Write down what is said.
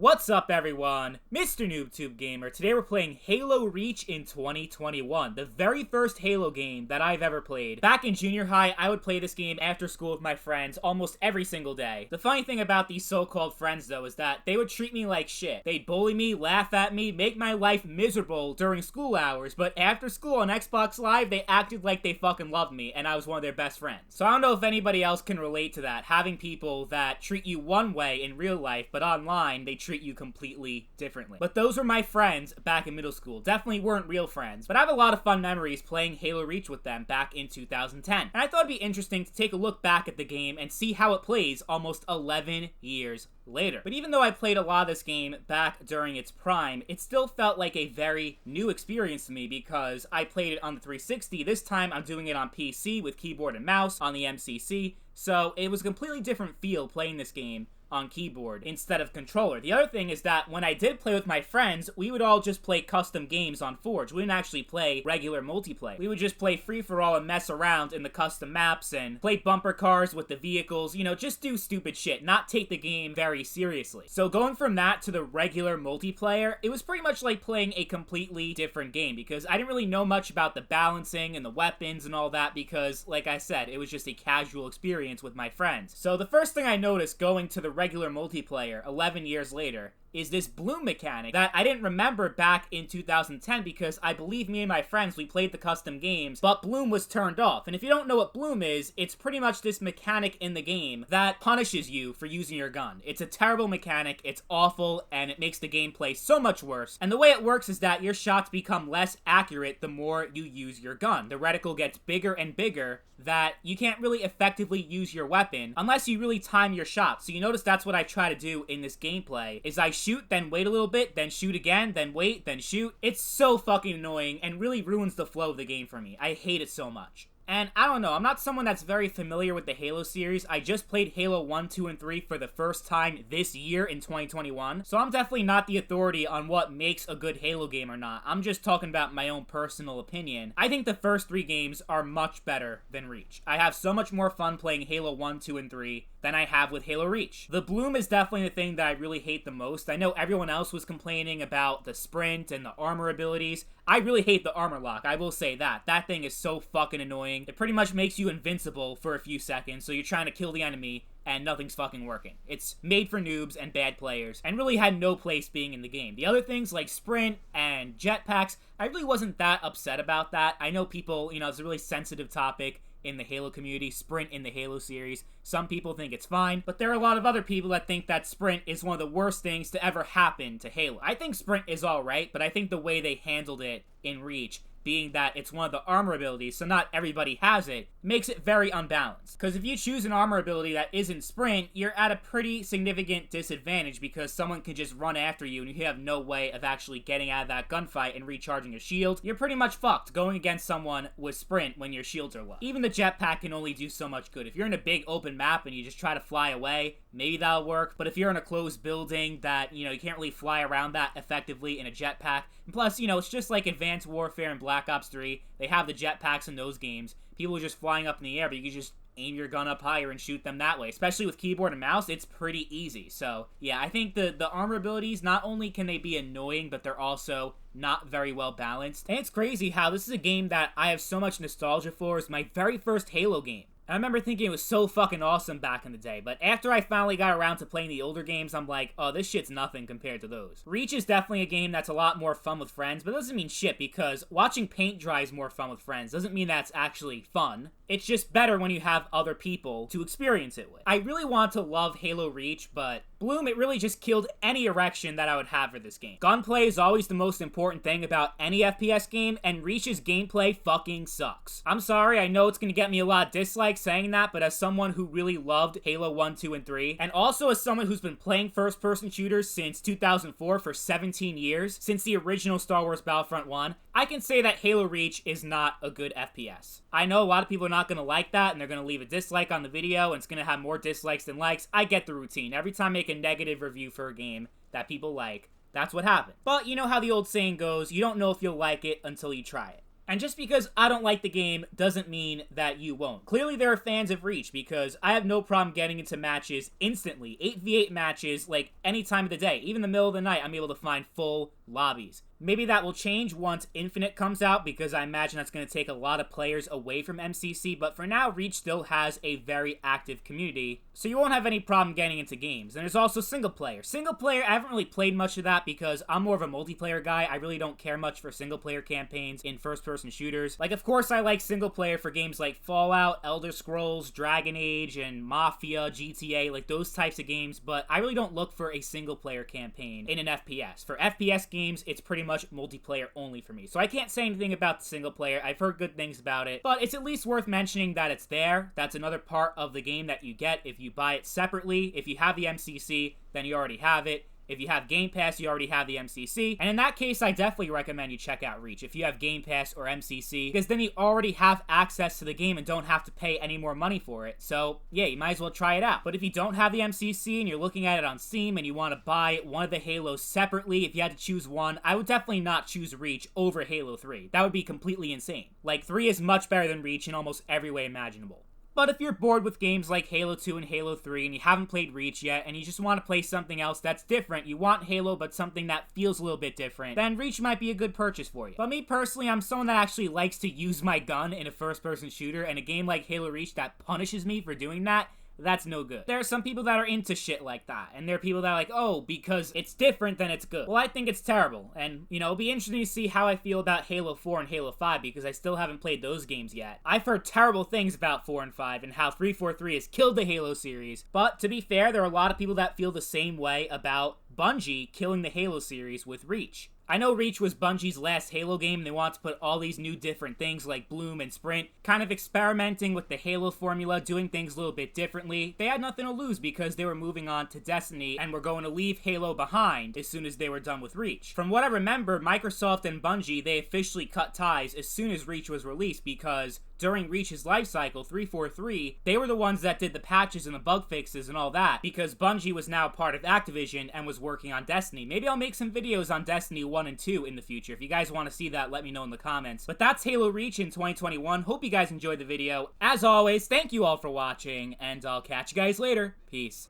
What's up, everyone? Mr. NoobTube Gamer. Today we're playing Halo Reach in 2021, the very first Halo game that I've ever played. Back in junior high, I would play this game after school with my friends almost every single day. The funny thing about these so-called friends, though, is that they would treat me like shit. They'd bully me, laugh at me, make my life miserable during school hours, but after school on Xbox Live, they acted like they fucking loved me, and I was one of their best friends. So I don't know if anybody else can relate to that, having people that treat you one way in real life, but online, they treat you completely differently. But those were my friends back in middle school. Definitely weren't real friends, but I have a lot of fun memories playing Halo Reach with them back in 2010. And I thought it'd be interesting to take a look back at the game and see how it plays almost 11 years later. But even though I played a lot of this game back during its prime, it still felt like a very new experience to me because I played it on the 360. This time I'm doing it on PC with keyboard and mouse on the MCC, so it was a completely different feel playing this game on keyboard instead of controller. The other thing is that when I did play with my friends, we would all just play custom games on Forge. We didn't actually play regular multiplayer. We would just play free-for-all and mess around in the custom maps and play bumper cars with the vehicles, you know, just do stupid shit, not take the game very seriously. So going from that to the regular multiplayer, it was pretty much like playing a completely different game because I didn't really know much about the balancing and the weapons and all that because, like I said, it was just a casual experience with my friends. So the first thing I noticed going to the regular multiplayer 11 years later is this bloom mechanic that I didn't remember back in 2010 because I believe me and my friends, we played the custom games, but bloom was turned off. And if you don't know what bloom is, it's pretty much this mechanic in the game that punishes you for using your gun. It's a terrible mechanic, it's awful, and it makes the gameplay so much worse. And the way it works is that your shots become less accurate the more you use your gun. The reticle gets bigger and bigger that you can't really effectively use your weapon unless you really time your shots. So you notice that's what I try to do in this gameplay, is I shoot, then wait a little bit, then shoot again, then wait, then shoot. It's so fucking annoying and really ruins the flow of the game for me. I hate it so much. And I don't know, I'm not someone that's very familiar with the Halo series. I just played Halo 1, 2, and 3 for the first time this year in 2021. So I'm definitely not the authority on what makes a good Halo game or not. I'm just talking about my own personal opinion. I think the first 3 games are much better than Reach. I have so much more fun playing Halo 1, 2, and 3 than I have with Halo Reach. The bloom is definitely the thing that I really hate the most. I know everyone else was complaining about the sprint and the armor abilities. I really hate the armor lock, I will say that. That thing is so fucking annoying. It pretty much makes you invincible for a few seconds, so you're trying to kill the enemy, and nothing's fucking working. It's made for noobs and bad players, and really had no place being in the game. The other things like sprint and jetpacks, I really wasn't that upset about that. I know people, you know, it's a really sensitive topic in the Halo community, sprint in the Halo series. Some people think it's fine, but there are a lot of other people that think that sprint is one of the worst things to ever happen to Halo. I think sprint is alright, but I think the way they handled it in Reach, being that it's one of the armor abilities, so not everybody has it, makes it very unbalanced. Because if you choose an armor ability that isn't sprint, you're at a pretty significant disadvantage because someone can just run after you and you have no way of actually getting out of that gunfight and recharging a shield. You're pretty much fucked going against someone with sprint when your shields are low. Even the jetpack can only do so much good. If you're in a big open map and you just try to fly away, maybe that'll work, but if you're in a closed building that, you know, you can't really fly around that effectively in a jetpack, and plus, you know, it's just like Advanced Warfare and Black Ops 3, they have the jetpacks in those games, people are just flying up in the air, but you can just aim your gun up higher and shoot them that way. Especially with keyboard and mouse, it's pretty easy. So, yeah, I think the armor abilities, not only can they be annoying, but they're also not very well balanced. And it's crazy how this is a game that I have so much nostalgia for. It's my very first Halo game. I remember thinking it was so fucking awesome back in the day, but after I finally got around to playing the older games, I'm like, oh, this shit's nothing compared to those. Reach is definitely a game that's a lot more fun with friends, but it doesn't mean shit because watching paint dry is more fun with friends. Doesn't mean that's actually fun. It's just better when you have other people to experience it with. I really want to love Halo Reach, but bloom, it really just killed any erection that I would have for this game. Gunplay is always the most important thing about any FPS game, and Reach's gameplay fucking sucks. I'm sorry, I know it's gonna get me a lot of dislikes saying that, but as someone who really loved Halo 1, 2, and 3, and also as someone who's been playing first-person shooters since 2004 for 17 years, since the original Star Wars Battlefront 1, I can say that Halo Reach is not a good FPS. I know a lot of people are not gonna like that, and they're gonna leave a dislike on the video, and it's gonna have more dislikes than likes. I get the routine. Every time I make a negative review for a game that people like, that's what happened. But you know how the old saying goes, you don't know if you'll like it until you try it. And just because I don't like the game doesn't mean that you won't. Clearly there are fans of Reach, because I have no problem getting into matches instantly. 8v8 matches, like, any time of the day. Even the middle of the night, I'm able to find full lobbies. Maybe that will change once Infinite comes out, because I imagine that's going to take a lot of players away from MCC, but for now, Reach still has a very active community, so you won't have any problem getting into games. And there's also single player. Single player, I haven't really played much of that because I'm more of a multiplayer guy. I really don't care much for single player campaigns in first-person shooters. Like, of course, I like single player for games like Fallout, Elder Scrolls, Dragon Age, and Mafia, GTA, like those types of games, but I really don't look for a single player campaign in an FPS. For FPS games, it's pretty much multiplayer only for me. So I can't say anything about the single player. I've heard good things about it, but it's at least worth mentioning that it's there. That's another part of the game that you get if you buy it separately. If you have the MCC, then you already have it. If you have Game Pass, you already have the MCC. And in that case, I definitely recommend you check out Reach if you have Game Pass or MCC, because then you already have access to the game and don't have to pay any more money for it. So yeah, you might as well try it out. But if you don't have the MCC and you're looking at it on Steam and you want to buy one of the Halos separately, if you had to choose one, I would definitely not choose Reach over Halo 3. That would be completely insane. Like, 3 is much better than Reach in almost every way imaginable. But if you're bored with games like Halo 2 and Halo 3 and you haven't played Reach yet and you just want to play something else that's different, you want Halo but something that feels a little bit different, then Reach might be a good purchase for you. But me personally, I'm someone that actually likes to use my gun in a first-person shooter, and a game like Halo Reach that punishes me for doing that, that's no good. There are some people that are into shit like that, and there are people that are like, oh, because it's different, then it's good. Well, I think it's terrible, and, you know, it'll be interesting to see how I feel about Halo 4 and Halo 5, because I still haven't played those games yet. I've heard terrible things about 4 and 5, and how 343 has killed the Halo series, but to be fair, there are a lot of people that feel the same way about Bungie killing the Halo series with Reach. I know Reach was Bungie's last Halo game, and they want to put all these new different things like Bloom and Sprint, kind of experimenting with the Halo formula, doing things a little bit differently. They had nothing to lose because they were moving on to Destiny and were going to leave Halo behind as soon as they were done with Reach. From what I remember, Microsoft and Bungie, they officially cut ties as soon as Reach was released, because during Reach's lifecycle, 343, they were the ones that did the patches and the bug fixes and all that, because Bungie was now part of Activision and was working on Destiny. Maybe I'll make some videos on Destiny 1 and 2 in the future. If you guys want to see that, let me know in the comments. But that's Halo Reach in 2021. Hope you guys enjoyed the video. As always, thank you all for watching, and I'll catch you guys later. Peace.